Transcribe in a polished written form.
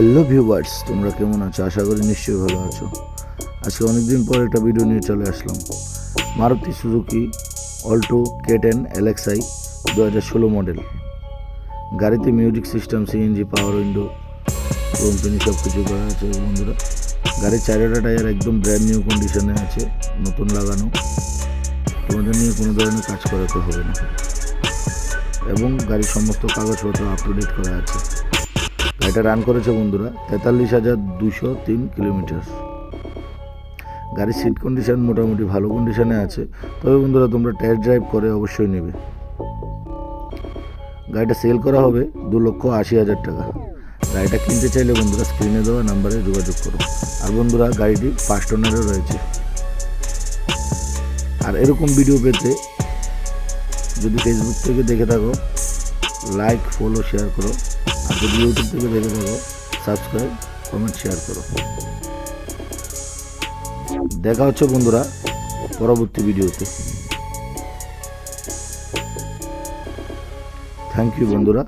Hello viewers, তোমরা কেমন আছো? আশা করি নিশ্চয়ই ভালো আছো। আজকে অনেকদিন পর একটা ভিডিও নিয়ে চলে আসলাম। Maruti Suzuki Alto K10 LXi 2016 model. গাড়িতে music system, CNG, power window, company সব কিছু করা আছে বন্ধুরা। গাড়ির চারটা টায়ার একদম ব্র্যান্ড নিউ কন্ডিশনে আছে, নতুন লাগানো। তোমাদের নিয়ে কোনো ধরনের কাজ করাতে হবে না এবং গাড়ির সমস্ত কাগজপত্র আপ টু ডেট করা আছে। গাড়িটা রান করেছে বন্ধুরা 43,203 কিলোমিটার। গাড়ির সিট কন্ডিশন মোটামুটি ভালো কন্ডিশনে আছে, তবে বন্ধুরা তোমরা টেস্ট ড্রাইভ করে অবশ্যই নেবে। গাড়িটা সেল করা হবে 2,80,000 টাকা। গাড়িটা কিনতে চাইলে বন্ধুরা স্ক্রিনে দেওয়া নাম্বারে যোগাযোগ করো। আর বন্ধুরা গাড়িটি ফার্স্ট ওনারে রয়েছে। আর এরকম ভিডিও পেতে যদি ফেসবুক থেকে দেখে থাকো লাইক, ফলো, শেয়ার করো। আর যদি ইউটিউব থেকে দেখে থাকো সাবস্ক্রাইব, কমেন্ট, শেয়ার করো। দেখা হচ্ছে বন্ধুরা পরবর্তী ভিডিওতে। থ্যাংক ইউ বন্ধুরা।